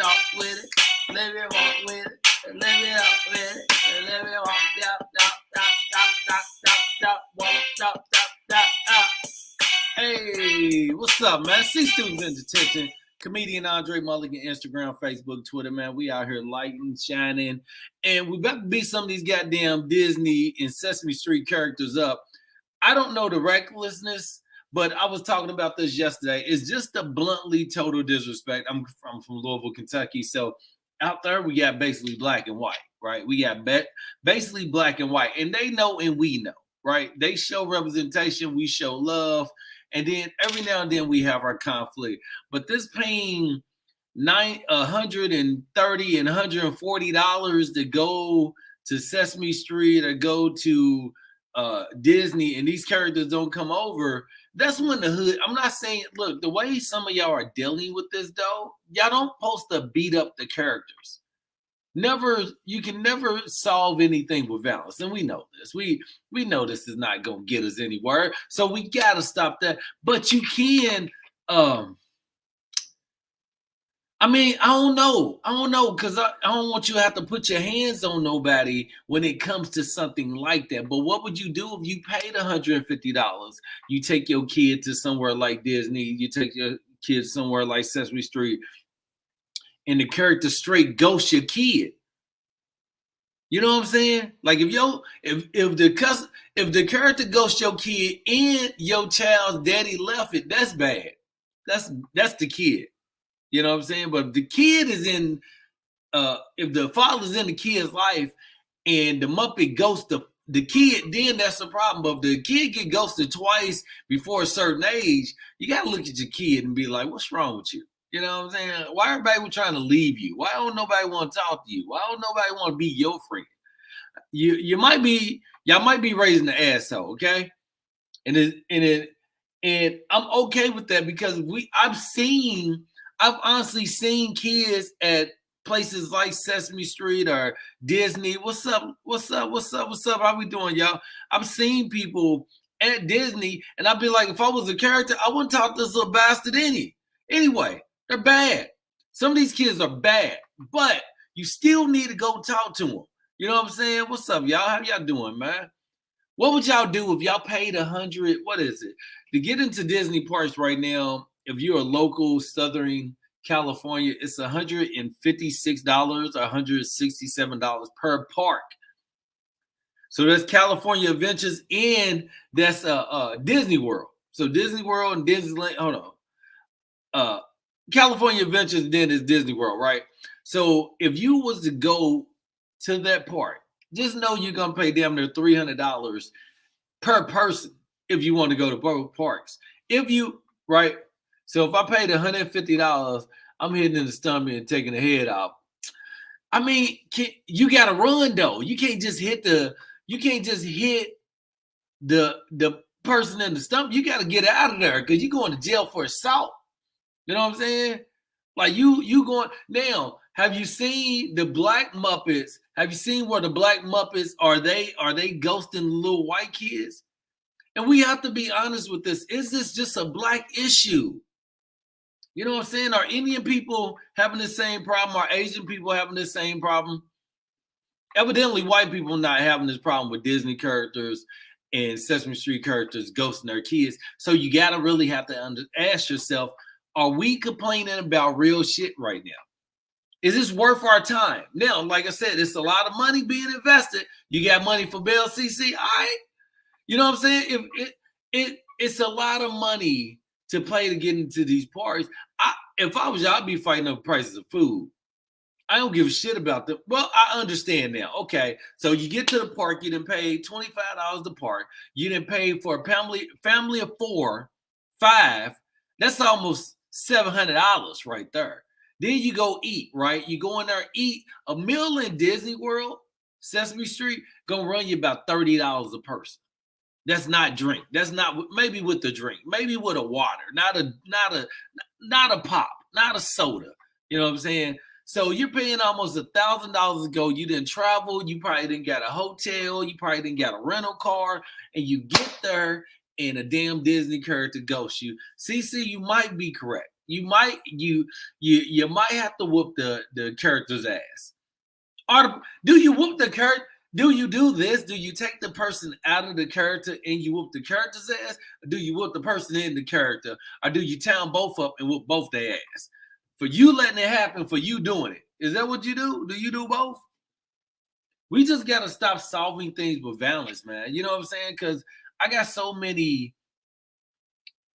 talk with it. Let me walk with it. Let me talk with it. Let me walk. Hey, what's up, man? See students in detention. Comedian André Mulligan, Instagram, Facebook, Twitter, man. We out here lighting, shining, and we about to beat some of these goddamn Disney and Sesame Street characters up. I don't know the recklessness, but I was talking about this yesterday. It's just a bluntly total disrespect. I'm from Louisville, Kentucky, so out there we got basically black and white, right? We got basically black and white, and they know and we know, right? They show representation, we show love, and then every now and then we have our conflict. But this paying $130 and $140 to go to Sesame Street or go to Disney, and these characters don't come over, that's when the hood. I'm not saying, look, the way some of y'all are dealing with this, though, y'all don't supposed to beat up the characters. You can never solve anything with violence, and we know this. We know this is not gonna get us anywhere, so we gotta stop that. But you can. I mean, I don't know, because I don't want you to have to put your hands on nobody when it comes to something like that. But what would you do if you paid $150? You take your kid to somewhere like Disney, you take your kid somewhere like Sesame Street, and the character straight ghosts your kid. You know what I'm saying? Like if the character ghosts your kid and your child's daddy left it, that's bad. That's the kid. You know what I'm saying? But if the kid is in, if the father's in the kid's life and the Muppet ghosts the kid, then that's a problem. But if the kid get ghosted twice before a certain age, you got to look at your kid and be like, what's wrong with you? You know what I'm saying? Why everybody trying to leave you? Why don't nobody want to talk to you? Why don't nobody want to be your friend? Y'all might be raising the asshole, okay? And I'm okay with that because I've honestly seen kids at places like Sesame Street or Disney. What's up? How we doing, y'all? I've seen people at Disney, and I'd be like, if I was a character, I wouldn't talk to this little bastard anyway. They're bad. Some of these kids are bad, but you still need to go talk to them. You know what I'm saying? What's up, y'all? How y'all doing, man? What would y'all do if y'all paid $100? What is it? To get into Disney parks right now, if you're a local Southern California, it's $156 or $167 per park. So that's California Adventures and that's Disney World. So Disney World and Disneyland. Hold on. California Adventures then is Disney World, right? So if you was to go to that park, just know you're gonna pay damn near $300 per person if you want to go to both parks. Right? So if I paid $150, I'm hitting in the stomach and taking the head off. I mean, you gotta run though. You can't just hit the person in the stomach. You gotta get out of there because you're going to jail for assault. You know what I'm saying? Like you going now. Have you seen the Black Muppets? Have you seen where the Black Muppets are they ghosting little white kids? And we have to be honest with this. Is this just a black issue? You know what I'm saying? Are Indian people having the same problem? Are Asian people having the same problem? Evidently, white people not having this problem with Disney characters and Sesame Street characters ghosting their kids. So you got to really have to ask yourself, are we complaining about real shit right now? Is this worth our time? Now, like I said, it's a lot of money being invested. You got money for Bell CC, all right? You know what I'm saying? It's a lot of money to pay to get into these parties. If I was you, I'd be fighting over prices of food. I don't give a shit about them. Well, I understand now. Okay, so you get to the park, you didn't pay $25 to park. You didn't pay for a family of 5. That's almost $700 right there. Then you go eat, right? You go in there, eat a meal in Disney World, Sesame Street, gonna run you about $30 a person. That's not drink. That's not maybe with the drink, maybe with a water, not a pop, not a soda. You know what I'm saying? So you're paying almost $1,000 to go. You didn't travel. You probably didn't get a hotel. You probably didn't get a rental car. And you get there and a damn Disney character ghosts you. CC, you might be correct. you might have to whoop the character's ass. Or do you whoop the character? Do you do this? Do you take the person out of the character and you whoop the character's ass? Or do you whoop the person in the character? Or do you town both up and whoop both their ass? For you letting it happen, for you doing it. Is that what you do? Do you do both? We just gotta stop solving things with violence, man. You know what I'm saying? Because I got so many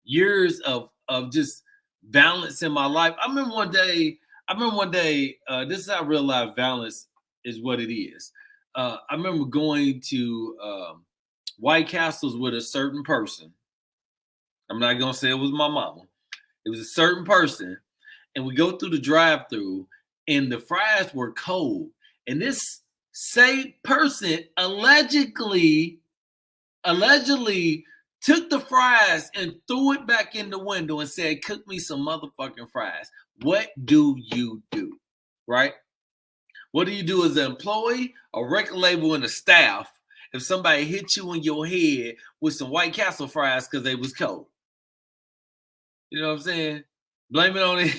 years of just violence in my life. I remember one day. This is how I realized violence is what it is. I remember going to White Castles with a certain person. I'm not gonna say it was my mama. It was a certain person, and we go through the drive-through, and the fries were cold. And this same person allegedly took the fries and threw it back in the window and said, "Cook me some motherfucking fries." What do you do? Right? What do you do as an employee, a record label, and a staff if somebody hit you in your head with some White Castle fries because they was cold? You know what I'm saying? Blame it on it.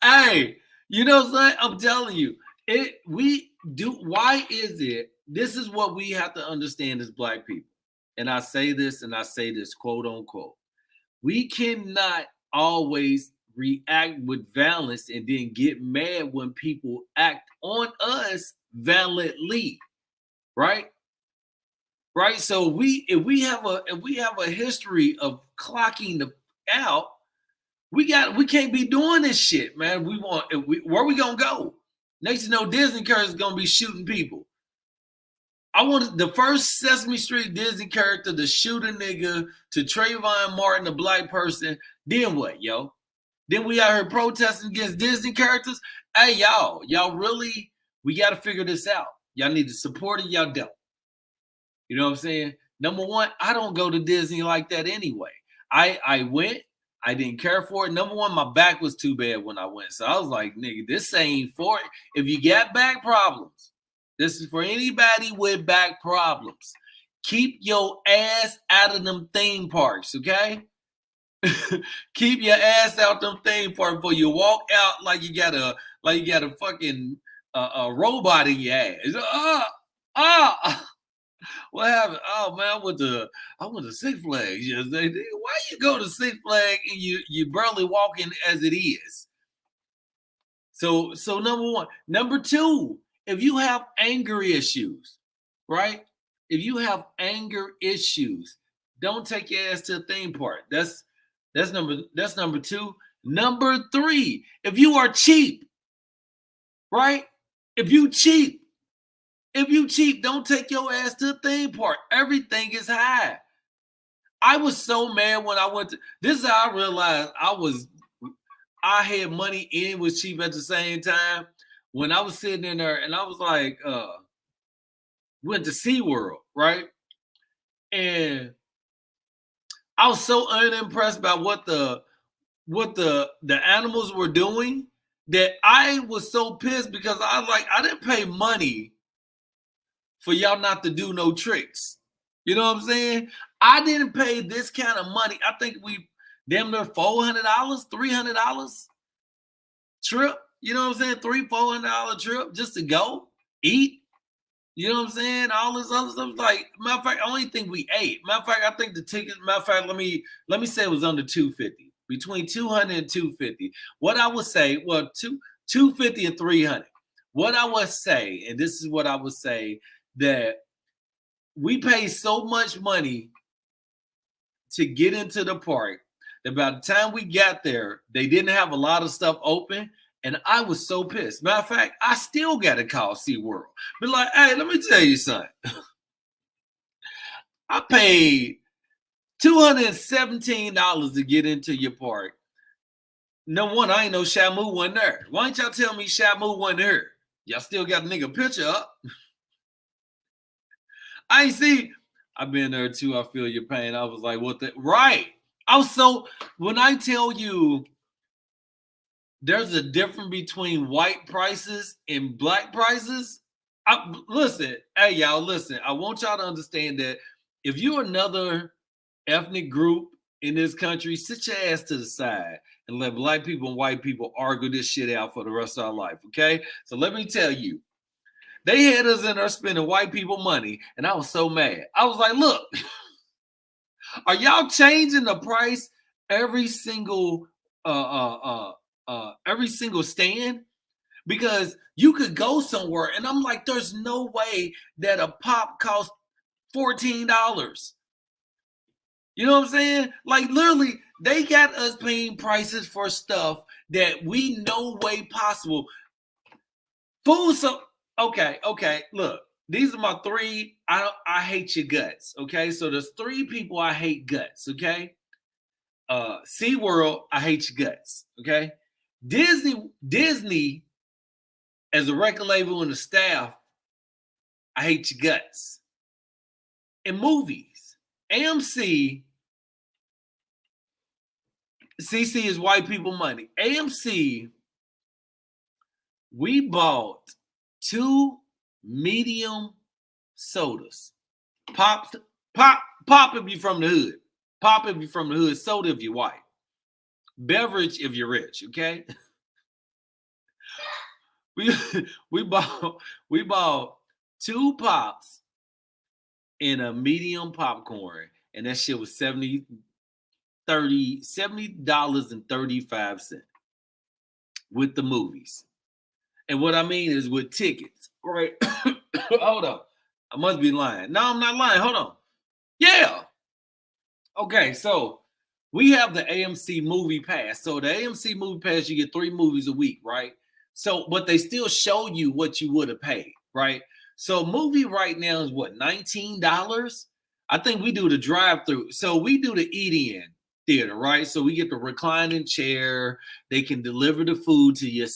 Hey, you know what I'm saying? I'm telling you, why is it? This is what we have to understand as Black people. And I say this quote unquote. We cannot always react with violence and then get mad when people act on us violently, right? Right. So if we have a history of clocking out, we can't be doing this shit, man. Where we gonna go? Next, you know, Disney character is gonna be shooting people. I wanted the first Sesame Street Disney character to shoot a nigga, to Trayvon Martin, a Black person. Then what, yo? Then we out here protesting against Disney characters. Hey, y'all really, we got to figure this out. Y'all need to support it. Y'all don't. You know what I'm saying? Number one, I don't go to Disney like that anyway. I went. I didn't care for it. Number one, my back was too bad when I went. So I was like, nigga, this ain't for it. If you got back problems, this is for anybody with back problems. Keep your ass out of them theme parks, okay? Keep your ass out them theme parks before you walk out like you got a fucking a robot in your ass. What happened? Oh man, I went to Six Flags yesterday. Why you go to Six Flags and you barely walking as it is? So number one. Number two, if you have anger issues, right? If you have anger issues, don't take your ass to a theme park. That's number two. Number three, if you are cheap, right? If you cheap, don't take your ass to a theme park. Everything is high. I was so mad when I went to. This is how I realized I had money and was cheap at the same time. When I was sitting in there and I was like, went to SeaWorld, right? And I was so unimpressed by what the animals were doing that I was so pissed because I was like, I didn't pay money for y'all not to do no tricks. You know what I'm saying? I didn't pay this kind of money. I think we damn near $400, $300 trip. You know what I'm saying? $300-$400 trip just to go eat. You know what I'm saying? All this other stuff. Like, matter of fact, I only think we ate. Matter of fact, I think the ticket, matter of fact, let me say it was under $250. Between $200 and $250. What I would say, well, $250 and $300. What I would say, and this is what I would say, that we paid so much money to get into the park that by the time we got there, they didn't have a lot of stuff open. And I was so pissed. Matter of fact, I still got to call SeaWorld. Be like, hey, let me tell you something. I paid $217 to get into your park. Number one, I ain't know Shamu wasn't there. Why don't y'all tell me Shamu wasn't there? Y'all still got a nigga picture up. I ain't see. I've been there too. I feel your pain. I was like, what the? Right. Also, when I tell you there's a difference between white prices and black prices, listen, hey, y'all, listen. I want y'all to understand that if you're another ethnic group in this country, sit your ass to the side and let black people and white people argue this shit out for the rest of our life, okay? So let me tell you, they had us in there spending white people money, and I was so mad. I was like, look, are y'all changing the price every single stand? Because you could go somewhere, and I'm like, there's no way that a pop costs $14. You know what I'm saying? Like literally, they got us paying prices for stuff that we no way possible. Food, so okay. Look, these are my three. I hate your guts. Okay, so there's three people I hate guts. Okay, SeaWorld, I hate your guts. Okay, Disney, as a record label and the staff, I hate your guts. In movies, AMC, CC is white people money. AMC, we bought 2 medium sodas. Pop if you're from the hood. Pop if you're from the hood. Soda if you're white. Beverage if you're rich, okay? we bought 2 pops and a medium popcorn, and that shit was $70.35 with the movies. And what I mean is with tickets, right? Hold on. I must be lying. No, I'm not lying. Hold on. Yeah. Okay, so we have the AMC movie pass. So the AMC movie pass, you get 3 movies a week, right? So, but they still show you what you would have paid, right? So movie right now is what, $19? I think we do the drive-through. So we do the eat-in theater, right? So we get the reclining chair. They can deliver the food to your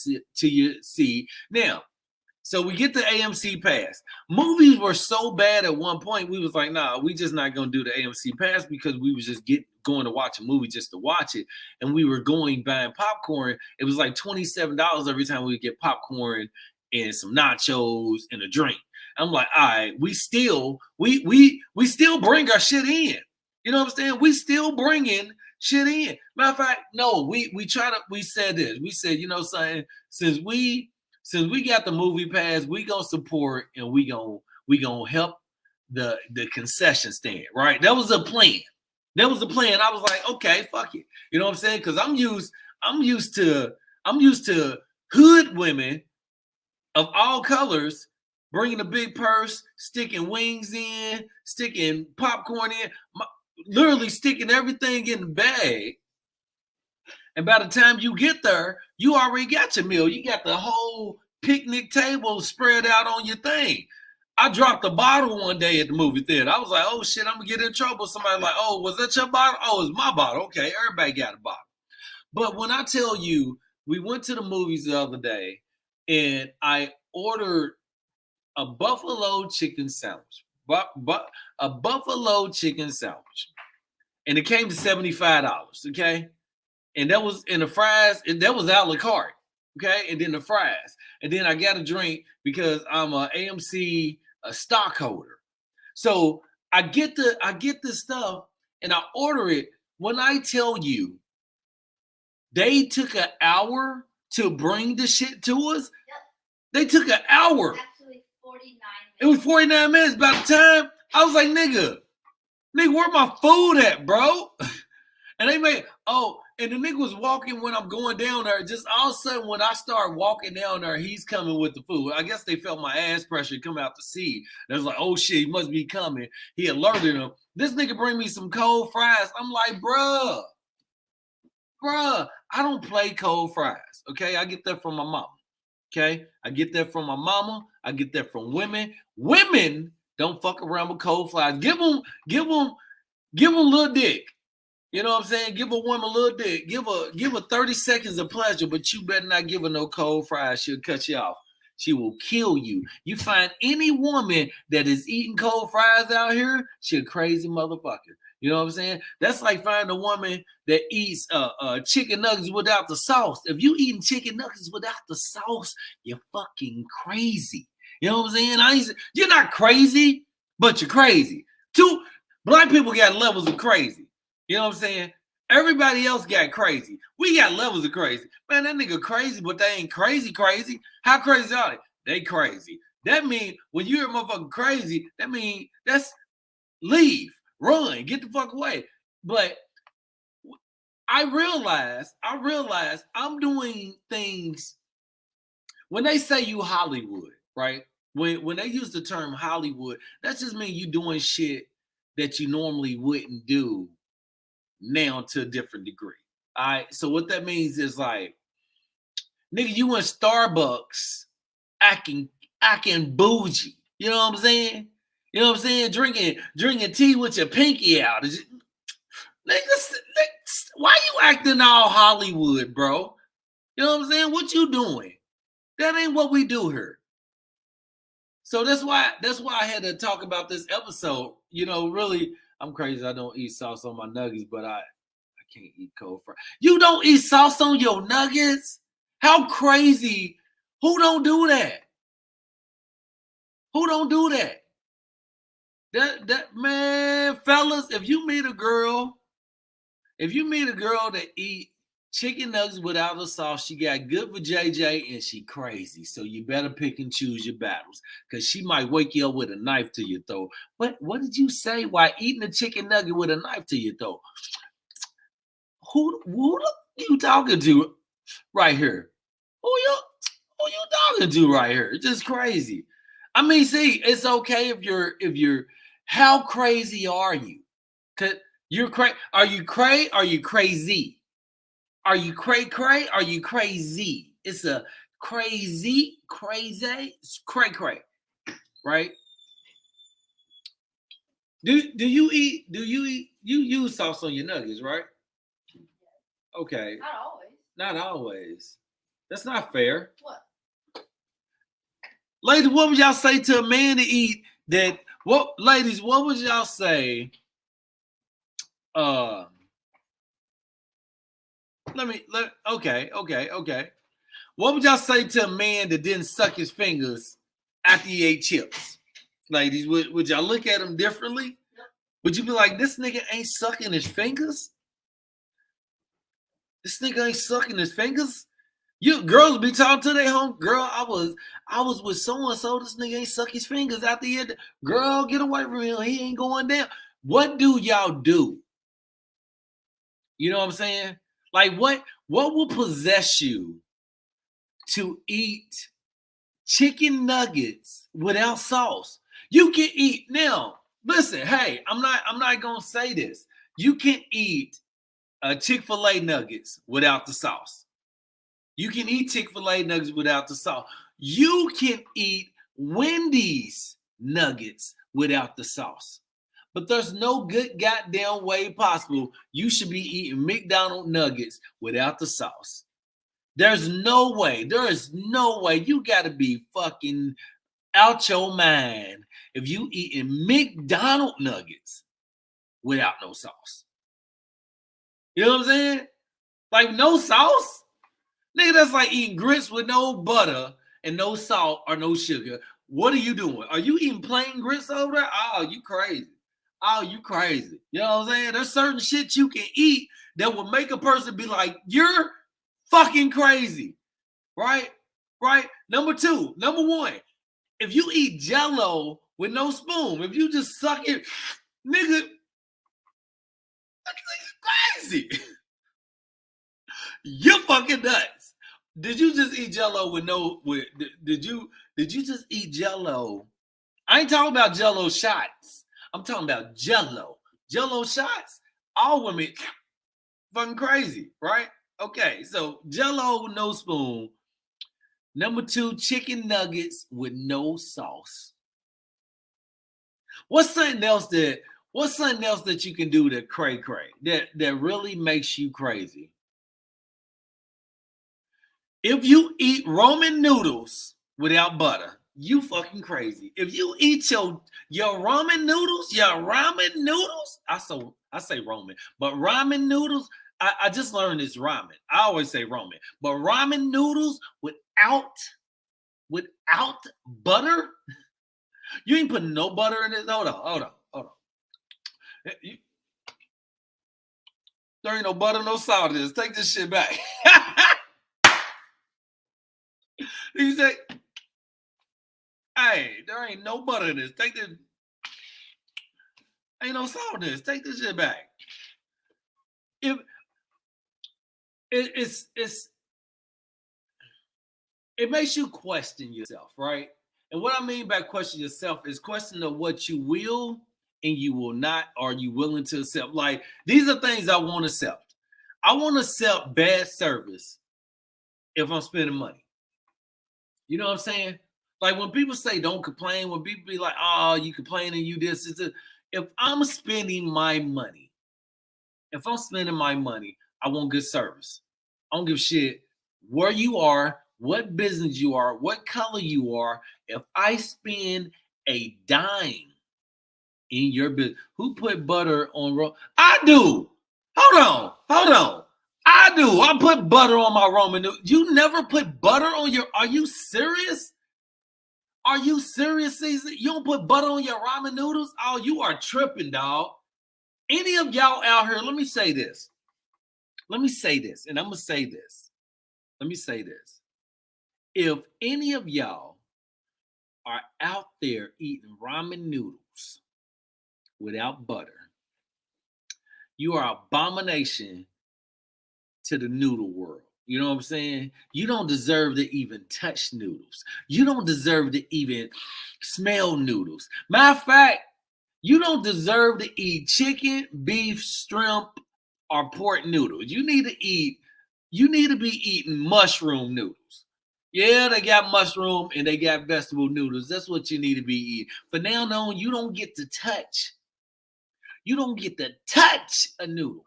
seat. Now, so we get the AMC pass. Movies were so bad at one point, we was like, nah, we just not gonna do the AMC pass because we was just going to watch a movie just to watch it. And we were buying popcorn. It was like $27 every time we would get popcorn and some nachos and a drink. I'm like, all right, we still bring our shit in. You know what I'm saying? We still bringing shit in. Matter of fact, no, we said this. We said, you know, something, since we got the movie pass, we gonna support and we gonna help the concession stand, right? That was a plan. I was like, okay, fuck it. You know what I'm saying? Because I'm used to hood women of all colors bringing a big purse, sticking wings in, sticking popcorn in, literally sticking everything in the bag. And by the time you get there, you already got your meal. You got the whole picnic table spread out on your thing. I dropped a bottle one day at the movie theater. I was like, oh shit, I'm gonna get in trouble. Somebody like, oh, was that your bottle? Oh, it's my bottle. Okay, everybody got a bottle. But when I tell you, we went to the movies the other day and I ordered a buffalo chicken sandwich. A buffalo chicken sandwich. And it came to $75, okay? And that was in the fries, and that was a la carte, okay? And then the fries. And then I got a drink because I'm a AMC stockholder. So I get the stuff and I order it. When I tell you they took an hour to bring the shit to us, yep. They took an hour. Actually, 49 minutes. It was 49 minutes. By the time I was like, nigga, where my food at, bro? And they made, and the nigga was walking when I'm going down there. Just all of a sudden, when I start walking down there, he's coming with the food. I guess they felt my ass pressure come out to see. They was like, oh shit, he must be coming. He alerted him. This nigga bring me some cold fries. I'm like, bruh, I don't play cold fries. Okay, I get that from my mama. Okay, I get that from my mama. I get that from women. Women don't fuck around with cold fries. Give them a little dick. You know what I'm saying? Give a woman a little dick. Give her 30 seconds of pleasure, but you better not give her no cold fries. She'll cut you off. She will kill you. You find any woman that is eating cold fries out here, she a crazy motherfucker. You know what I'm saying? That's like finding a woman that eats chicken nuggets without the sauce. If you eating chicken nuggets without the sauce, you're fucking crazy. You know what I'm saying? You're not crazy, but you're crazy. Black people got levels of crazy. You know what I'm saying? Everybody else got crazy. We got levels of crazy. Man, that nigga crazy, but they ain't crazy crazy. How crazy are they? They crazy. That mean when you're a motherfucker crazy, that mean that's leave, run, get the fuck away. But I realize I'm doing things when they say you Hollywood, right? When they use the term Hollywood, that just means you doing shit that you normally wouldn't do now to a different degree. All right. So what that means is like, nigga, you in Starbucks acting bougie. You know what I'm saying? You know what I'm saying? Drinking tea with your pinky out. Nigga, why you acting all Hollywood, bro? You know what I'm saying? What you doing? That ain't what we do here. So that's why I had to talk about this episode. You know, really, I'm crazy. I don't eat sauce on my nuggets, but I can't eat cold fries. You don't eat sauce on your nuggets? How crazy? Who don't do that? Who don't do that? That man, fellas, if you meet a girl that eat chicken nuggets without a sauce, she got good for JJ and she crazy. So you better pick and choose your battles because she might wake you up with a knife to your throat. What did you say? Why eating a chicken nugget with a knife to your throat? Who you talking to right here? Who you talking to right here? It's just crazy. I mean, see, it's okay if you're how crazy are you? Cause you're crazy. Are you cray? Are you crazy? Are you cray? Are you crazy? It's a crazy, it's cray, right? Do you eat? You use sauce on your nuggets, right? Okay. Not always. Not always. That's not fair. What? Ladies, what would y'all say to a man to eat that? Ladies, what would y'all say? Okay. What would y'all say to a man that didn't suck his fingers after he ate chips? Ladies, would y'all look at him differently? Yep. Would you be like, this nigga ain't sucking his fingers? This nigga ain't sucking his fingers? You girls be talking to their home girl. I was with so and so. This nigga ain't suck his fingers out the end. Girl, get away from him. He ain't going down. What do y'all do? You know what I'm saying? Like what will possess you to eat chicken nuggets without sauce? You can eat now. Listen, hey, I'm not gonna say this. You can eat Chick-fil-A nuggets without the sauce. You can eat Chick-fil-A nuggets without the sauce. You can eat Wendy's nuggets without the sauce. But there's no good goddamn way possible you should be eating McDonald's nuggets without the sauce. There's no way. There is no way. You got to be fucking out your mind if you eating McDonald's nuggets without no sauce. You know what I'm saying? Like no sauce? Nigga, that's like eating grits with no butter and no salt or no sugar. What are you doing? Are you eating plain grits over there? Oh, you crazy. Oh, you crazy. You know what I'm saying? There's certain shit you can eat that will make a person be like, you're fucking crazy. Right? Right? Number one, if you eat Jell-O with no spoon, if you just suck it, nigga, that's crazy. You're fucking nuts. Did you just eat Jell-O with no? Did you just eat Jell-O? I ain't talking about Jell-O shots. I'm talking about Jell-O. Jell-O shots. All women fucking crazy, right? Okay, so Jell-O with no spoon. Number 2, chicken nuggets with no sauce. What's something else that you can do to cray that really makes you crazy? If you eat Roman noodles without butter, you fucking crazy. If you eat your ramen noodles, I say Roman, but ramen noodles, I just learned it's ramen. I always say Roman, but ramen noodles without butter, you ain't putting no butter in it. Hold on. There ain't no butter, no salt in this. Take this shit back. He said, hey, there ain't no butter in this. Take this. Ain't no salt in this. Take this shit back. If it's it makes you question yourself, right? And what I mean by question yourself is question of what you will and you will not. Are you willing to accept? Like, these are things I want to accept. I want to accept bad service if I'm spending money. You know what I'm saying? Like, when people say don't complain, when people be like, oh, you complaining, you this, if I'm spending my money, I want good service. I don't give a shit where you are, what business you are, what color you are. If I spend a dime in your business, who put butter on I do. Hold on. I do. I put butter on my Roman noodles. You never put butter on your. Are you serious? Are you serious, Caesar? You don't put butter on your ramen noodles? Oh, you are tripping, dog. Any of y'all out here, let me say this. And I'm going to say this. Let me say this. If any of y'all are out there eating ramen noodles without butter, you are an abomination to the noodle world. You know what I'm saying? You don't deserve to even touch noodles. You don't deserve to even smell noodles. Matter of fact, you don't deserve to eat chicken, beef, shrimp, or pork noodles. You need to be eating mushroom noodles. Yeah, they got mushroom and they got vegetable noodles. That's what you need to be eating. From now on, you don't get to touch. You don't get to touch a noodle.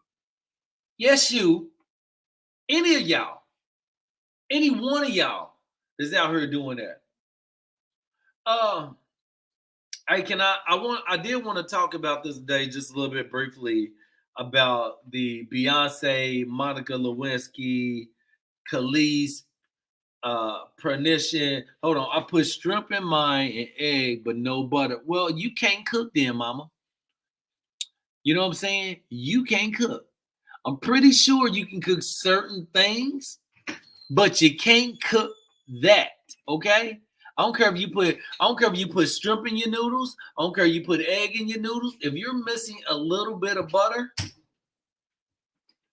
Yes, any of y'all, any one of y'all is out here doing that. I did want to talk about this today just a little bit briefly about the Beyonce, Monica Lewinsky, Khalees, pernition. Hold on, I put shrimp in mine and egg, but no butter. Well, you can't cook then, mama. You know what I'm saying? You can't cook. I'm pretty sure you can cook certain things, but you can't cook that. Okay? I don't care if you put shrimp in your noodles. I don't care if you put egg in your noodles. If you're missing a little bit of butter,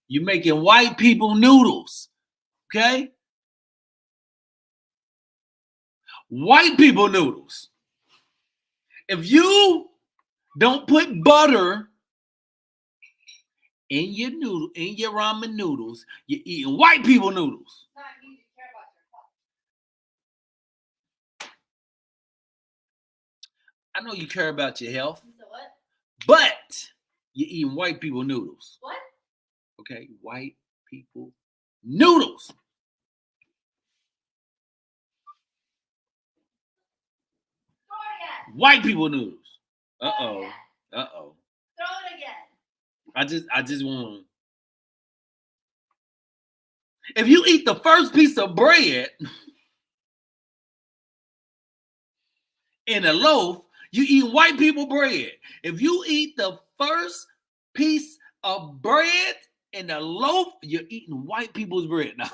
you're making white people noodles. Okay? White people noodles. If you don't put butter in your ramen noodles, you're eating white people noodles. I know you care about your health, but you're eating white people noodles. What? Okay, white people noodles. White people noodles. Uh-oh. Uh-oh. Throw it again. I just want. If you eat the first piece of bread in a loaf, you eat white people bread. If you eat the first piece of bread in a loaf, you're eating white people's bread now.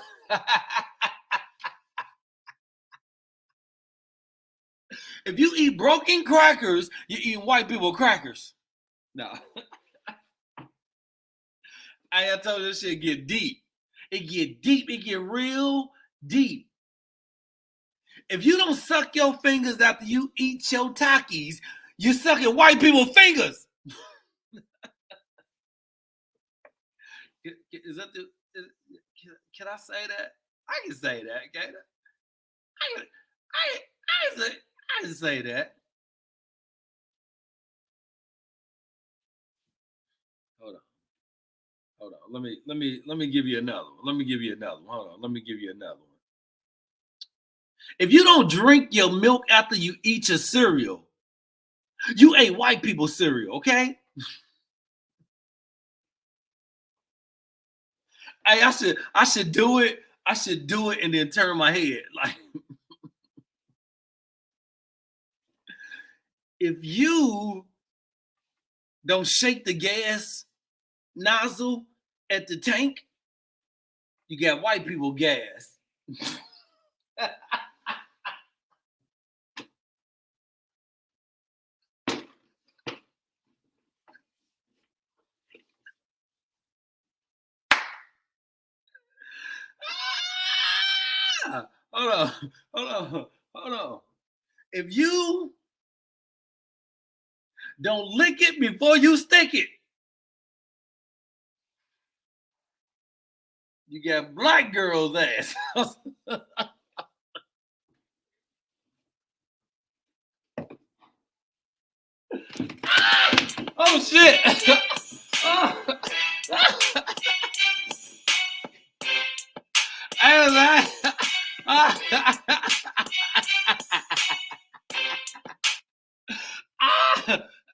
If you eat broken crackers, you're eating white people crackers. No. I told you this shit get deep. It get deep. It get real deep. If you don't suck your fingers after you eat your Takis, you're sucking white people's fingers. Is that the? Can I say that? I can say that. Can I can say that. Hold on. Let me give you another one. Hold on. Let me give you another one. If you don't drink your milk after you eat your cereal, you ate white people cereal, okay? Hey, I should do it. I should do it and then turn my head. Like, if you don't shake the gas nozzle At the tank, you got white people gas. Hold on, hold on, hold on. If you don't lick it before you stick it, you got black girls' ass. Oh shit!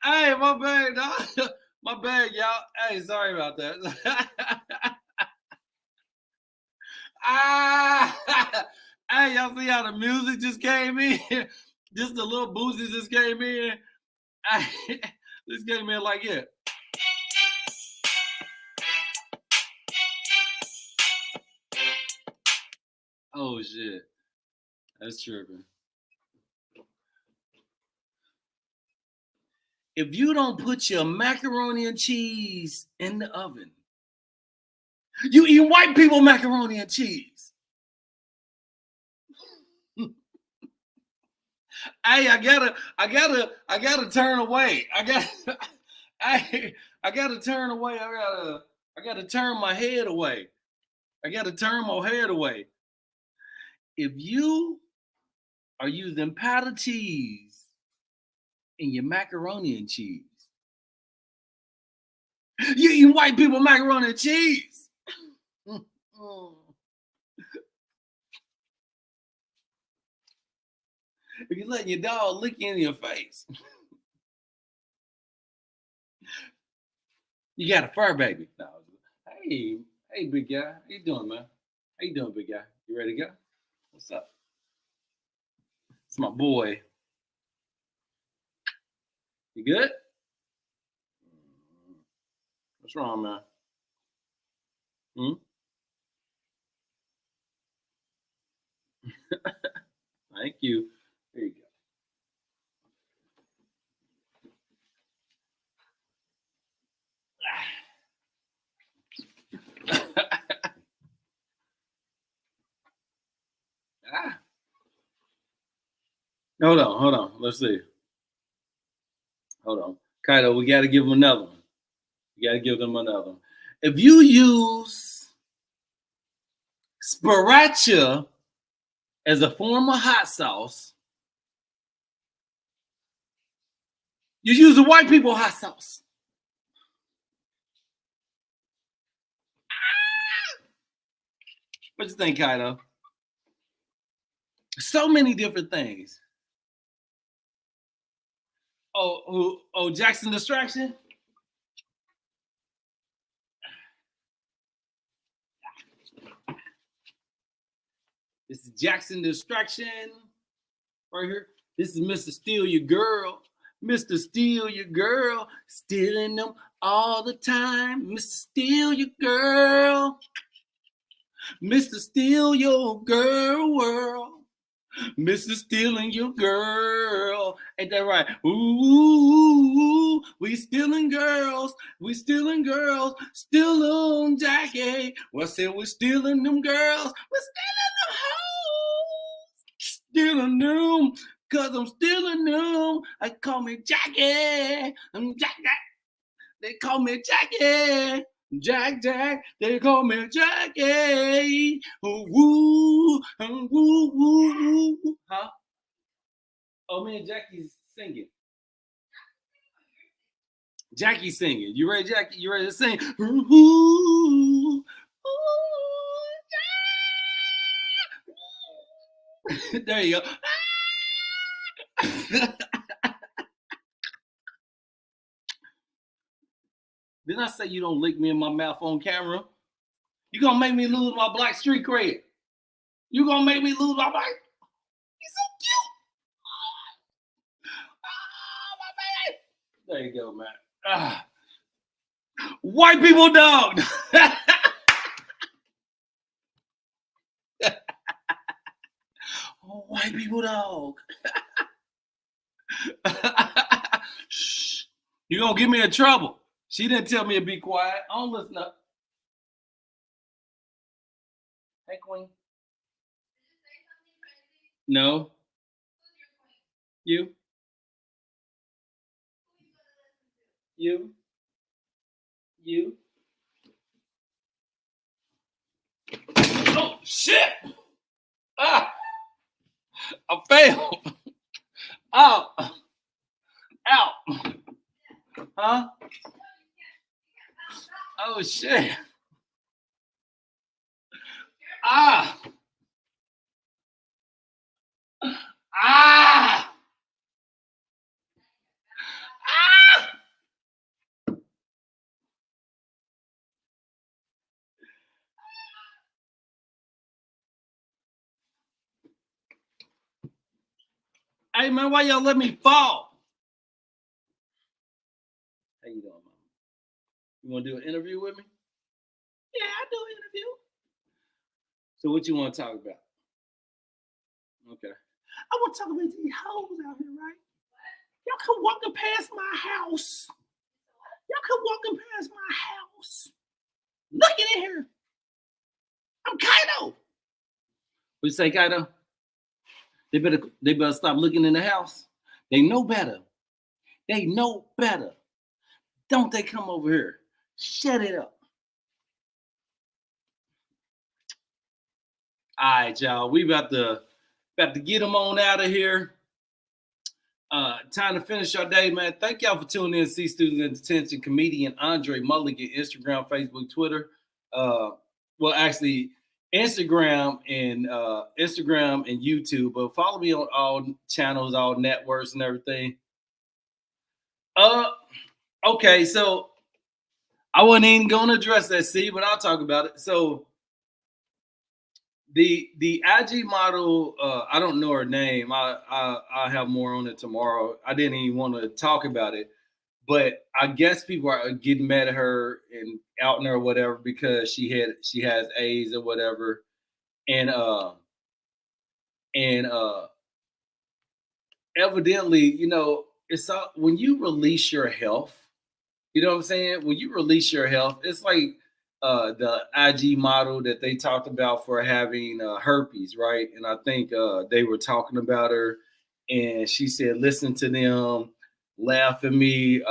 Hey, my bad, dog. My bad, y'all. Hey, sorry about that. Hey, y'all see how the music just came in? Just the little boozy just came in. This came in like, yeah. Oh shit, that's tripping. If you don't put your macaroni and cheese in the oven, you eat white people macaroni and cheese. Hey, I gotta turn away. I gotta turn away. I gotta turn my head away. I gotta turn my head away. If you are using powdered cheese in your macaroni and cheese, you eat white people macaroni and cheese. If you're letting your dog lick you in your face, you got a fur baby. No. Hey, hey, big guy. How you doing, man? How you doing, big guy? You ready to go? What's up? It's my boy. You good? What's wrong, man? Hmm? Thank you. There you go. Ah. Hold on. Let's see. Hold on. Kaido, we got to give them another one. We got to give them another one. If you use sriracha as a form of hot sauce, you use the white people hot sauce. What you think, Kaido? So many different things. Oh, Jackson Distraction? This is Jackson Distraction right here. This is Mr. Steal Your Girl. Mr. Steal Your Girl. Stealing them all the time. Mr. Steal Your Girl. Mr. Steal Your Girl world. Mr. Stealing Your Girl. Ain't that right? Ooh, we stealing girls. We stealing girls. Steal them, Jackie. Well, I said we're stealing them girls. We're stealing them hoes. Stealing them. Cause I'm stealing them. I call me Jackie. I'm Jackie. They call me Jackie. Jack, they call me Jackie. Oh, woo, woo, woo, woo. Huh? Oh, man, Jackie's singing. Jackie's singing. You ready, Jackie? You ready to sing? Ooh, ooh, yeah. There you go. Didn't I say you don't lick me in my mouth on camera? You gonna make me lose my black street cred. You gonna make me lose my black. He's so cute. Oh, my baby. There you go, man. White people dog. White people dog. Shh. You're gonna get me in trouble. She didn't tell me to be quiet. I don't listen up. Hey, Queen. No. You. You. You. Oh shit! Ah, I failed. Out. Out. Huh? Oh shit. Ah. Ah. Ah. Hey man, why y'all let me fall? How you doing, mama? You want to do an interview with me? Yeah, I do an interview. So what you want to talk about? Okay. I want to talk about these hoes out here, right? Y'all come walking past my house. Y'all come walking past my house. Looking in here. I'm Kaido. What you say, Kaido? They better stop looking in the house. They know better. They know better. Don't they come over here? Shut it up. All right, y'all. We about to get them on out of here. Time to finish our day, man. Thank y'all for tuning in. C Students in Detention, Comedian André Mulligan, Instagram, Facebook, Twitter. Well, actually, Instagram and YouTube. But follow me on all channels, all networks, and everything. Okay, so I wasn't even gonna address that, C, but I'll talk about it. So the IG model, I don't know her name. I'll have more on it tomorrow. I didn't even want to talk about it, but I guess people are getting mad at her and outing her or whatever because she has AIDS or whatever, and and evidently, it's when you release your health. You know what I'm saying? When you release your health, it's like the IG model that they talked about for having herpes, right? And I think they were talking about her, and she said, "Listen to them, laugh at me."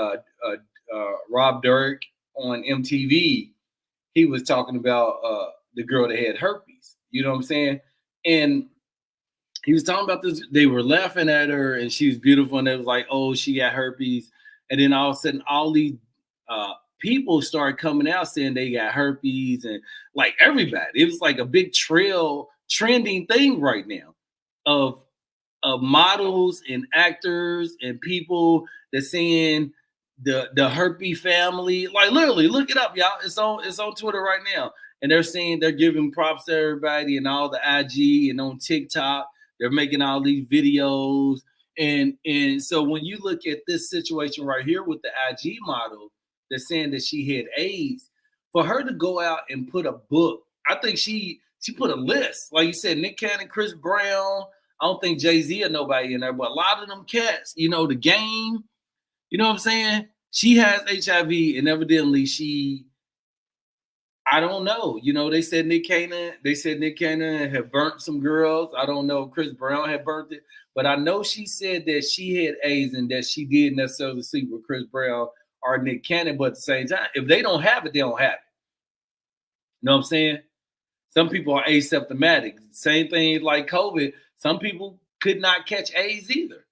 Rob Dirk on MTV, he was talking about the girl that had herpes. You know what I'm saying? And he was talking about this. They were laughing at her, and she was beautiful, and it was like, "Oh, she got herpes." And then all of a sudden, all these people started coming out saying they got herpes, and like everybody, it was like a big trending thing right now of models and actors and people that saying the herpes family. Like literally, look it up, y'all. It's on Twitter right now, and they're saying they're giving props to everybody and all the IG and on TikTok. They're making all these videos, and so when you look at this situation right here with the IG model that's saying that she had AIDS, for her to go out and put a book, I think she put a list, like you said, Nick Cannon, Chris Brown. I don't think Jay-Z or nobody in there, but a lot of them cats, the game, you know what I'm saying? She has HIV, and evidently I don't know. They said Nick Cannon had burnt some girls. I don't know if Chris Brown had burnt it, but I know she said that she had AIDS and that she didn't necessarily sleep with Chris Brown or Nick Cannon, but at the same time, if they don't have it, they don't have it. You know what I'm saying? Some people are asymptomatic. Same thing like COVID. Some people could not catch AIDS either.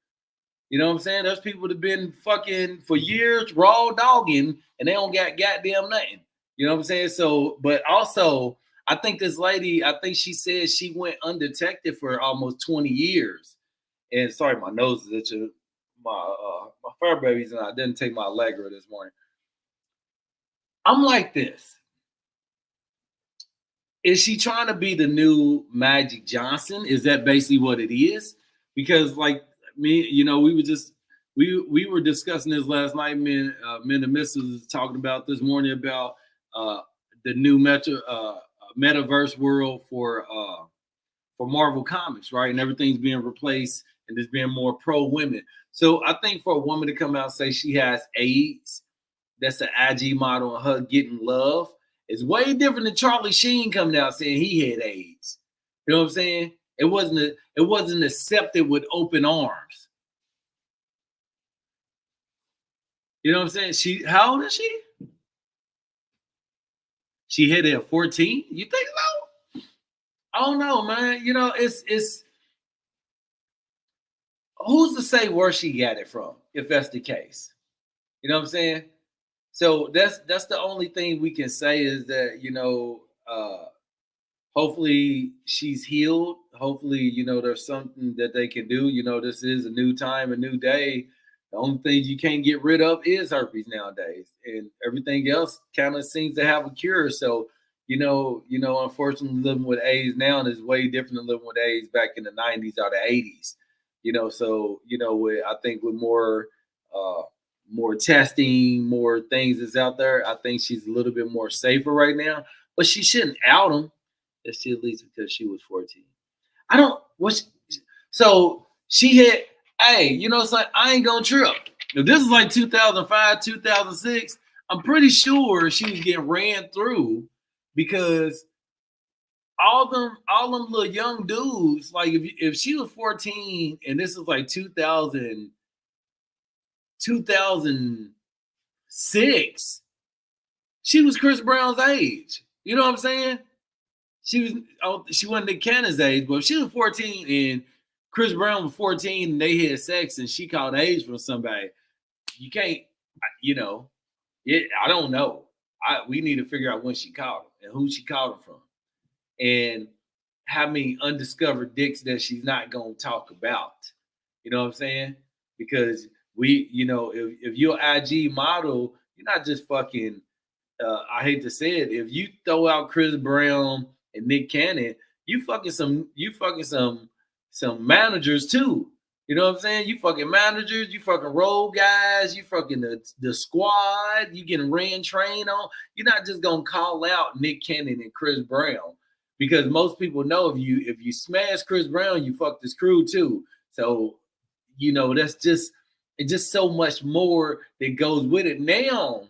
You know what I'm saying? There's people that have been fucking for years, raw dogging, and they don't got goddamn nothing. You know what I'm saying? So, but also, I think this lady, I think she said she went undetected for almost 20 years. And sorry, my nose is itching. My fur babies, and I didn't take my Allegra this morning. I'm like this. Is she trying to be the new Magic Johnson? Is that basically what it is? Because like me, we we were discussing this last night. Men and Missus was talking about this morning about uh, the new metaverse world for Marvel Comics, right? And everything's being replaced and there's being more pro women. So I think for a woman to come out and say she has AIDS, that's an IG model and her getting love, is way different than Charlie Sheen coming out saying he had AIDS. You know what I'm saying? It wasn't accepted with open arms. You know what I'm saying? How old is she? She hit it at 14? You think so? I don't know, man. You know, it's who's to say where she got it from, if that's the case. You know what I'm saying? So that's the only thing we can say is that, hopefully she's healed. Hopefully, there's something that they can do. This is a new time, a new day. The only thing you can't get rid of is herpes nowadays, and everything else kind of seems to have a cure. So, unfortunately, living with AIDS now is way different than living with AIDS back in the '90s or the '80s. So I think with uh, more testing, more things that's out there, I think she's a little bit more safer right now. But she shouldn't out them. That she at least because she was 14. I don't what so she had hey, it's like I ain't gonna trip. If this is like 2005, 2006, I'm pretty sure she was getting ran through because all them little young dudes, like if she was 14 and this is like 2006, she was Chris Brown's age. You know what I'm saying? She wasn't Nick Cannon's age, but if she was 14 and Chris Brown was 14 and they had sex and she caught AIDS from somebody, you can't, I don't know. We need to figure out when she caught him and who she caught him from, and how many undiscovered dicks that she's not gonna talk about. You know what I'm saying? Because if you're an IG model, you're not just fucking. I hate to say it, if you throw out Chris Brown and Nick Cannon, you fucking some managers too. You know what I'm saying? You fucking managers, you fucking road guys, you fucking the squad, you getting ran train on. You're not just gonna call out Nick Cannon and Chris Brown because most people know if you smash Chris Brown, you fuck this crew too. So that's it's just so much more that goes with it now.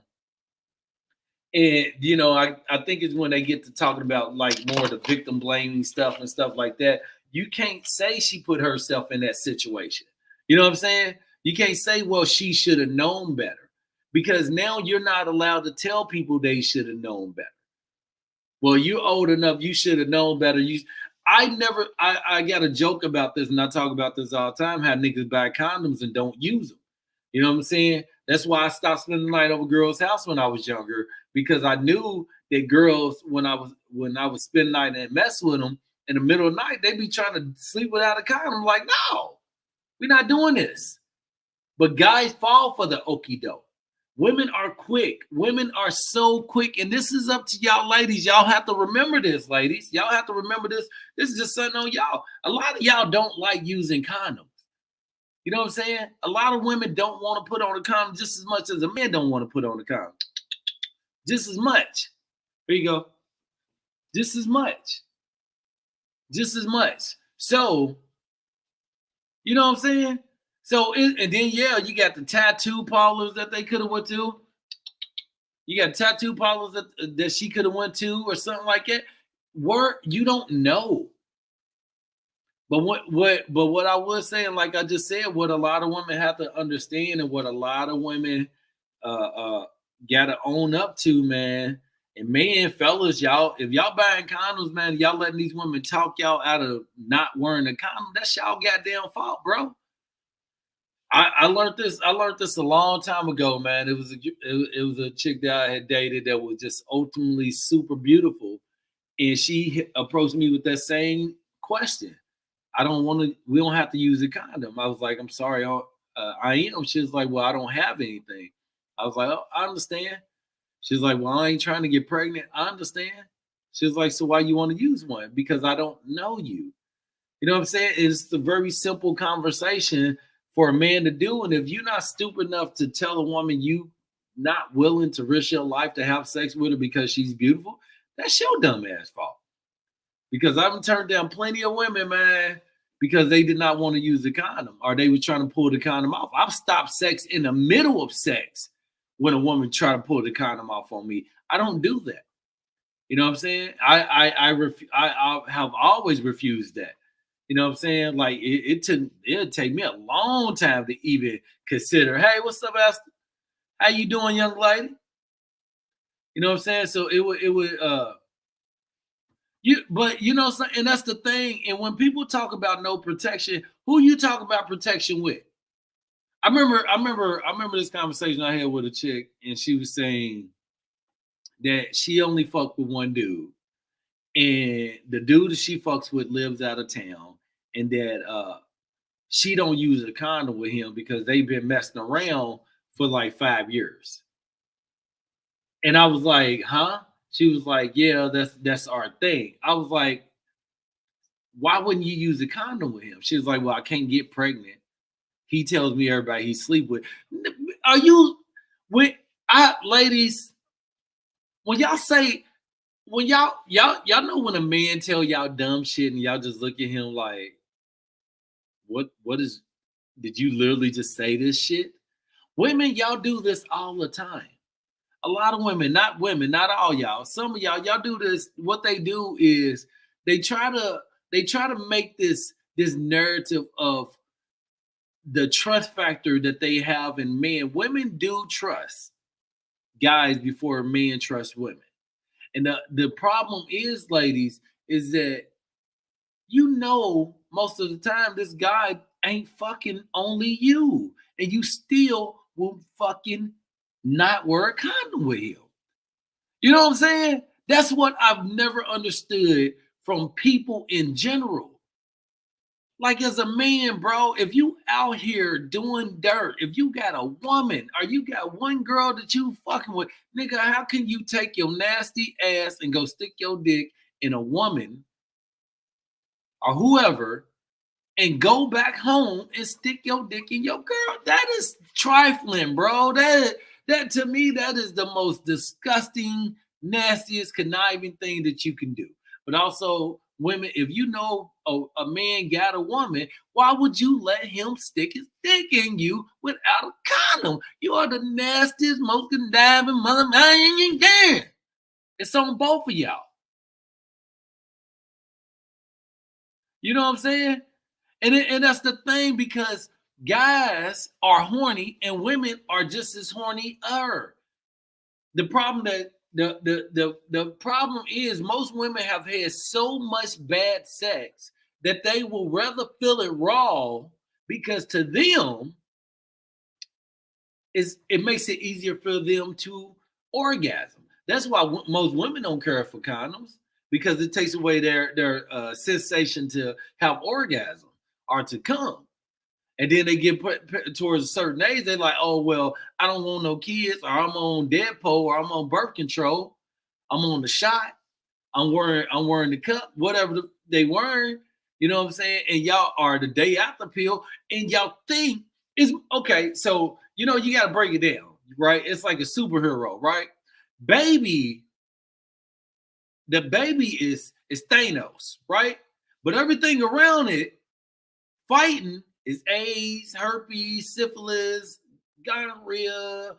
And I think it's when they get to talking about like more of the victim blaming stuff and stuff like that. You can't say she put herself in that situation. You know what I'm saying? You can't say, well, she should have known better. Because now you're not allowed to tell people they should have known better. Well, you're old enough, you should have known better. I got a joke about this, and I talk about this all the time, how niggas buy condoms and don't use them. You know what I'm saying? That's why I stopped spending the night over girls' house when I was younger, because I knew that girls, when I was spending the night and mess with them in the middle of the night, they be trying to sleep without a condom. Like, no, we're not doing this. But guys fall for the okie doke. Women are quick. Women are so quick. And this is up to y'all ladies. Y'all have to remember this, ladies. Y'all have to remember this. This is just something on y'all. A lot of y'all don't like using condoms. You know what I'm saying? A lot of women don't want to put on a condom just as much as a man don't want to put on a condom. Just as much. Here you go. Just as much. Just as much. So, you know what I'm saying? So, and then, yeah, you got the tattoo parlors that they could have went to. You got tattoo parlors that she could have went to or something like that. You don't know. But what I was saying, like I just said, what a lot of women have to understand and what a lot of women gotta own up to, man. And man, fellas, y'all, if y'all buying condoms, man, y'all letting these women talk y'all out of not wearing a condom, that's y'all goddamn fault, bro. I learned this. I learned this a long time ago, man. It was a chick that I had dated that was just ultimately super beautiful, and she approached me with that same question. We don't have to use a condom. I was like, I'm sorry, I am. She was like, well, I don't have anything. I was like, oh, I understand. She's like, well, I ain't trying to get pregnant. I understand. She's like, so why you want to use one? Because I don't know you. You know what I'm saying? It's a very simple conversation for a man to do. And if you're not stupid enough to tell a woman you not willing to risk your life to have sex with her because she's beautiful, that's your dumb ass fault. Because I've turned down plenty of women, man, because they did not want to use the condom or they were trying to pull the condom off. I've stopped sex in the middle of sex when a woman tried to pull the condom off on me. I don't do that. You know what I'm saying? I have always refused that. You know what I'm saying? Like it'd take me a long time to even consider, hey, what's up, Esther? How you doing, young lady? You know what I'm saying? So it would but you know, and that's the thing. And when people talk about no protection, who you talk about protection with? I remember this conversation I had with a chick, and she was saying that she only fucked with one dude, and the dude that she fucks with lives out of town, and that she don't use a condom with him because they've been messing around for like 5 years. And I was like, huh? She was like, yeah, that's our thing. I was like, why wouldn't you use a condom with him? She was like, well, I can't get pregnant. He tells me everybody he sleep with. Are you when I ladies, when y'all say when y'all know when a man tell y'all dumb shit and y'all just look at him like, what is did you literally just say this shit? Women, y'all do this all the time. A lot of women, not all y'all. Some of y'all do this. What they do is they try to make this narrative of the trust factor that they have in men. Women do trust guys before men trust women. And the problem is, ladies, is that you know most of the time this guy ain't fucking only you. And you still will fucking not wear a condom with him. You know what I'm saying? That's what I've never understood from people in general. Like as a man, bro, if you out here doing dirt, if you got a woman or you got one girl that you fucking with, nigga, how can you take your nasty ass and go stick your dick in a woman or whoever and go back home and stick your dick in your girl? That is trifling, bro. That to me, that is the most disgusting, nastiest, conniving thing that you can do. But also, women, if you know a man got a woman, why would you let him stick his dick in you without a condom? You are the nastiest, most conniving mother man there. It's on both of y'all. You know what I'm saying? And that's the thing because guys are horny and women are just as horny. The problem that the problem is most women have had so much bad sex that they will rather feel it raw because to them it makes it easier for them to orgasm. That's why most women don't care for condoms because it takes away their sensation to have orgasm or to come. And then they get put towards a certain age, they're like, oh, well, I don't want no kids, or I'm on Deadpool, or I'm on birth control, I'm on the shot, I'm wearing the cup, whatever they wearing, you know what I'm saying? And y'all are the day after pill, and y'all think is okay. So you gotta break it down, right? It's like a superhero, right? Baby, the baby is Thanos, right? But everything around it fighting is AIDS, herpes, syphilis, gonorrhea,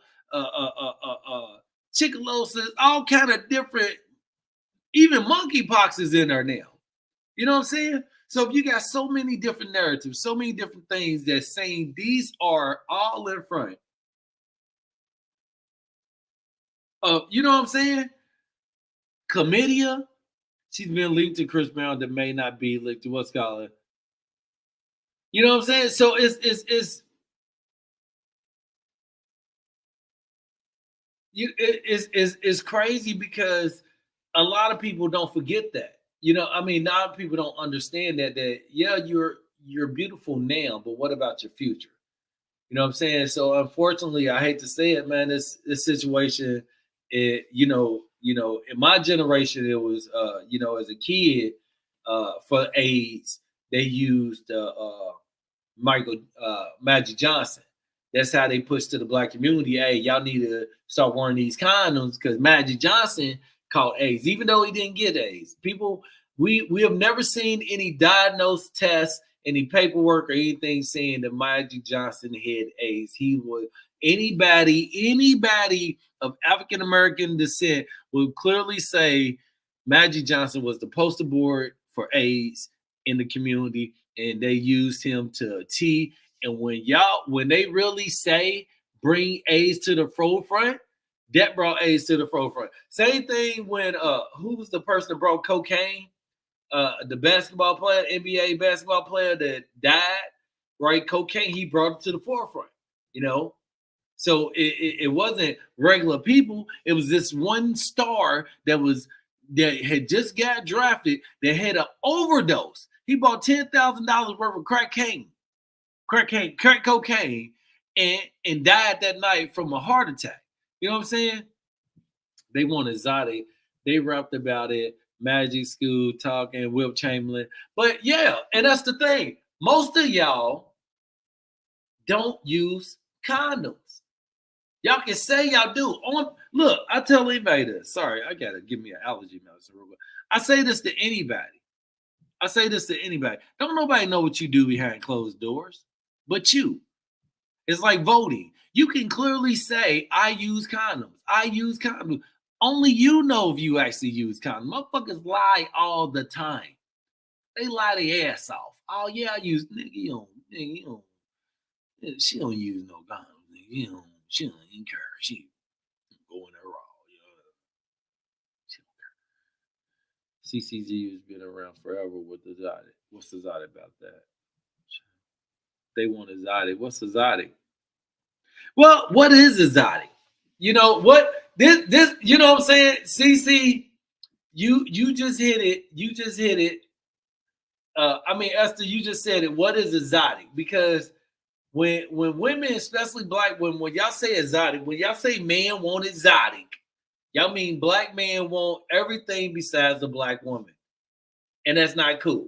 chikungunya, all kind of different. Even monkeypox is in there now. You know what I'm saying? So if you got so many different narratives, so many different things that saying these are all in front. You know what I'm saying? Chlamydia, she's been linked to Chris Brown that may not be linked to what's called. You know what I'm saying? So it's crazy because a lot of people don't forget that. I mean, a lot of people don't understand that yeah, you're beautiful now, but what about your future? You know what I'm saying? So unfortunately, I hate to say it, man, this situation, in my generation, it was as a kid, for AIDS, they used Magic Johnson. That's how they push to the black community. Hey, y'all need to start wearing these condoms because Magic Johnson caught AIDS, even though he didn't get AIDS. People, we have never seen any diagnosed tests, any paperwork or anything saying that Magic Johnson had AIDS. He was anybody of African American descent will clearly say Magic Johnson was the poster board for AIDS in the community, and they used him to a T. And when they really say bring AIDS to the forefront, that brought AIDS to the forefront. Same thing when who was the person that brought cocaine? The basketball player, NBA basketball player that died, right? Cocaine, he brought it to the forefront, you know. So it wasn't regular people. It was this one star that had just got drafted that had an overdose. He bought $10,000 worth of crack cocaine, and died that night from a heart attack. You know what I'm saying? They want exotic. They rapped about it. Magic School talking, Will Chamberlain. But yeah, and that's the thing. Most of y'all don't use condoms. Y'all can say y'all do. Look, I tell anybody this. Sorry, I gotta give me an allergy medicine real quick. I say this to anybody. Don't nobody know what you do behind closed doors, but you. It's like voting. You can clearly say, I use condoms. I use condoms. Only you know if you actually use condoms. Motherfuckers lie all the time. They lie their ass off. Oh yeah, I use you don't. She don't use no condoms. She don't even care. She going there raw. She don't care. CCG has been around forever with exotic. What's exotic about that? They want exotic. What's exotic? Well, what is exotic? You know what? This you know what I'm saying? CC, you just hit it. You just hit it. I mean, Esther, you just said it. What is exotic? Because when women, especially black women, when y'all say exotic, when y'all say man want exotic, y'all mean black man want everything besides a black woman, and that's not cool.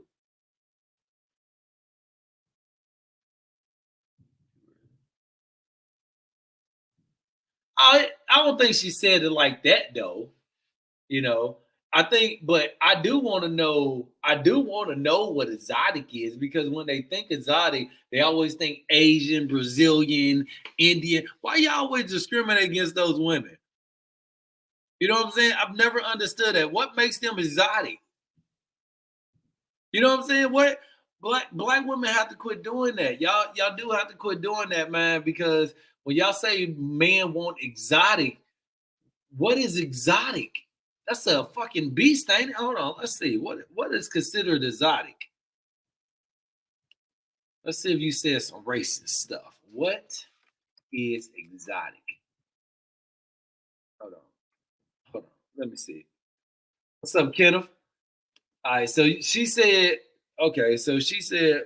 I don't think she said it like that though. You know, I think, but I do want to know. I do want to know what exotic is because when they think exotic, they always think Asian, Brazilian, Indian. Why y'all always discriminate against those women? You know what I'm saying? I've never understood that. What makes them exotic? You know what I'm saying? What black women have to quit doing that. Y'all do have to quit doing that, man, because when y'all say men want exotic, what is exotic? That's a fucking beast, ain't it? Hold on, let's see. What is considered exotic? Let's see if you said some racist stuff. What is exotic? Hold on. Hold on. Let me see. What's up, Kenneth? All right, so she said, okay, so she said,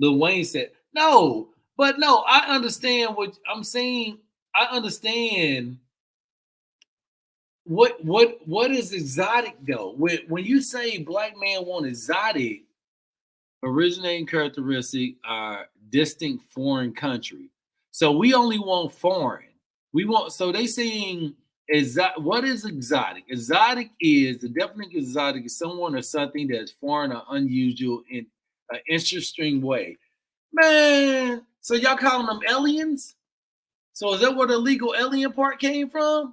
Lil Wayne said, no, but no, I understand what I'm saying. I understand what is exotic though. When you say black man want exotic, originating characteristic are distinct foreign country. So we only want foreign. We want so they saying what is exotic? Exotic is the definition of exotic is someone or something that's foreign or unusual in an interesting way. Man, so y'all calling them aliens? So is that where the legal alien part came from?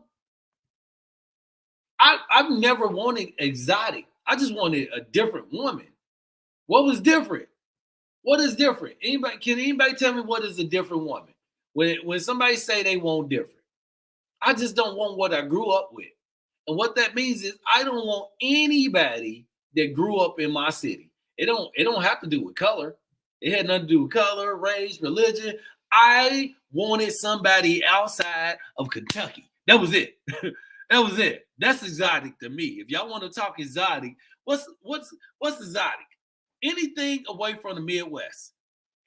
I've never wanted exotic. I just wanted a different woman. What was different? What is different? Anybody tell me what is a different woman? When somebody say they want different, I just don't want what I grew up with. And what that means is I don't want anybody that grew up in my city. It don't have to do with color. It had nothing to do with color, race, religion. I wanted somebody outside of Kentucky. That was it. That was it. That's exotic to me. If y'all want to talk exotic, what's exotic? Anything away from the Midwest.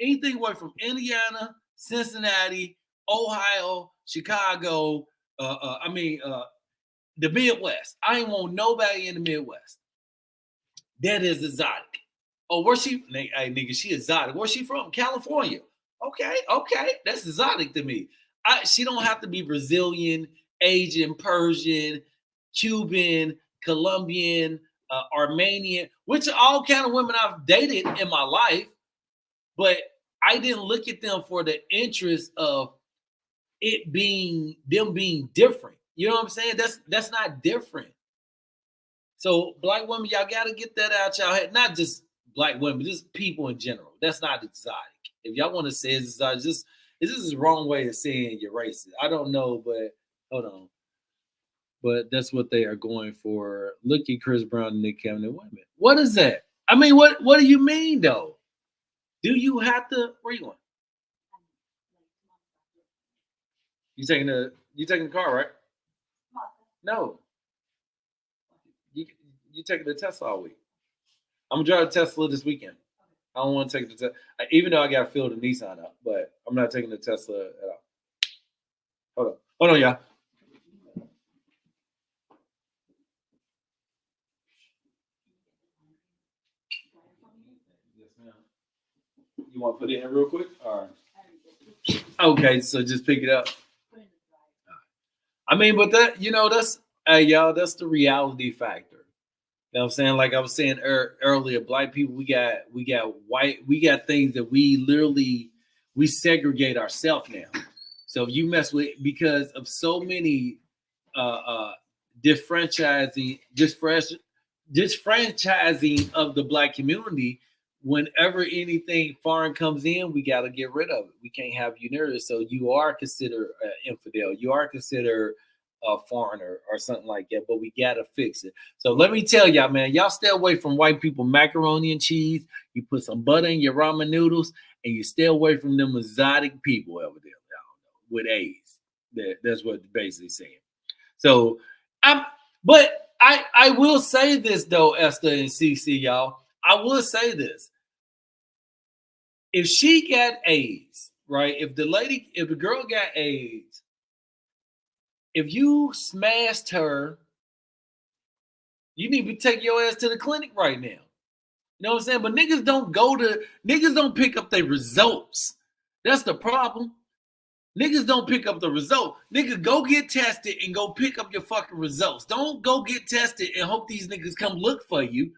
Anything away from Indiana, Cincinnati, Ohio, Chicago, the Midwest. I ain't want nobody in the Midwest. That is exotic. Oh, where's she? Hey, nigga, she exotic. Where's she from? California. Okay, that's exotic to me. She don't have to be Brazilian, Asian, Persian, Cuban, Colombian, Armenian, which are all kind of women I've dated in my life, but I didn't look at them for the interest of it being them being different. You know what I'm saying? That's not different. So black women, y'all gotta get that out y'all head. Not just black women, just people in general. That's not exotic. If y'all want to say it's exotic, just this is the wrong way of saying you're racist. I don't know, but hold on. But that's what they are going for. Look at Chris Brown and Nick Cannon women. What is that? I mean, what do you mean though? Do you have to? Where you going? You taking the car, right? No. You taking the Tesla all week. I'm gonna drive a Tesla this weekend. I don't want to take the Tesla, even though I got to fill the Nissan up, but I'm not taking the Tesla at all. Hold on, y'all. Yes, ma'am. You want to put it in real quick? All right. Okay, so just pick it up. I mean, but that's y'all, that's the reality factor. You know what I'm saying? Like I was saying earlier, black people, we got white, we got things that we segregate ourselves now. So if you mess with, because of so many disfranchising of the black community, whenever anything foreign comes in, we got to get rid of it. We can't have you near. So you are considered an infidel. You are considered a foreigner or something like that, but we got to fix it. So let me tell y'all, man, y'all stay away from white people macaroni and cheese. You put some butter in your ramen noodles, and you stay away from them exotic people over there, with A's. That's what they're basically saying. So but I will say this though, Esther and CC, y'all. I will say this. If she got AIDS, right? If the girl got AIDS, if you smashed her, you need to take your ass to the clinic right now. You know what I'm saying? But niggas don't pick up their results. That's the problem. Niggas don't pick up the result. Nigga, go get tested and go pick up your fucking results. Don't go get tested and hope these niggas come look for you.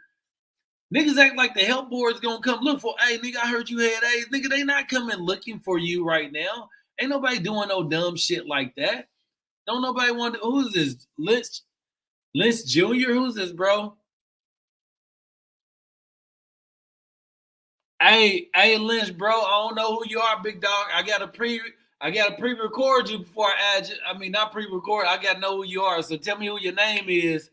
Niggas act like the health board's gonna come look for, hey, nigga, I heard you had AIDS. Nigga, they not coming looking for you right now. Ain't nobody doing no dumb shit like that. Don't nobody want to, who's this? Lynch Jr.? Who's this, bro? Hey, Lynch, bro, I don't know who you are, big dog. I gotta pre-record you before I add you. I mean, not pre-record. I gotta know who you are. So tell me who your name is,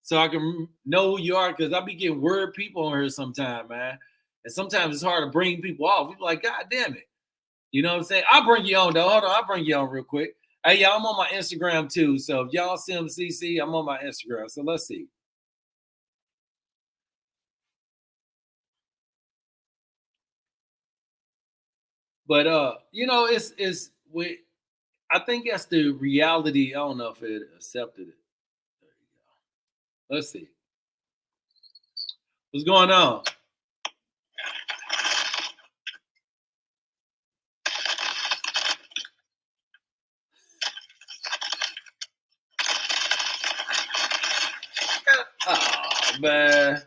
so I can know who you are. Because I be getting weird people on here sometimes, man. And sometimes it's hard to bring people off. People like, God damn it. You know what I'm saying? I'll bring you on though. Hold on, I'll bring you on real quick. Hey, y'all, I'm on my Instagram too. So if y'all see CC, I'm on my Instagram. So let's see. But it's with, I think that's the reality. I don't know if it accepted it. There you go. Let's see. What's going on? Oh man.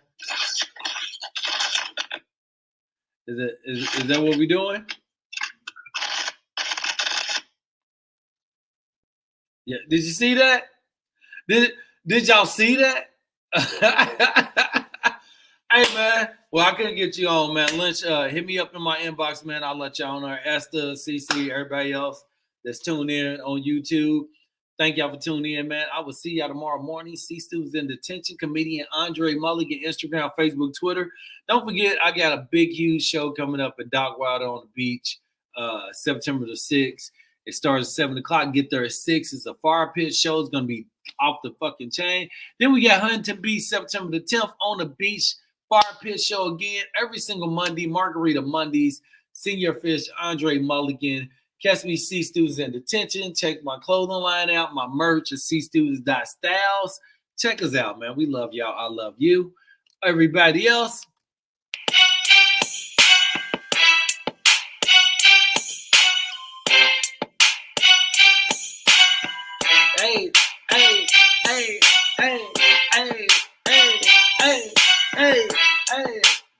Is that what we doing? Yeah. Did you see that? Did y'all see that? Hey man, well I couldn't get you on, man. Lynch, hit me up in my inbox, man. I'll let y'all know. Esther, CC, everybody else that's tuned in on YouTube. Thank y'all for tuning in, man. I will see y'all tomorrow morning. C Students in Detention. Comedian André Mulligan, Instagram, Facebook, Twitter. Don't forget, I got a big, huge show coming up at Dock Wilder on the beach, September the 6th. It starts at 7 o'clock. Get there at 6. It's a fire pit show. It's going to be off the fucking chain. Then we got Huntington Beach, September the 10th on the beach. Fire pit show again every single Monday. Margarita Mondays. Senior Fish, André Mulligan. Catch me, C Students in Detention. Check my clothing line out. My merch is cstudents.styles. Check us out, man. We love y'all. I love you. Everybody else, it.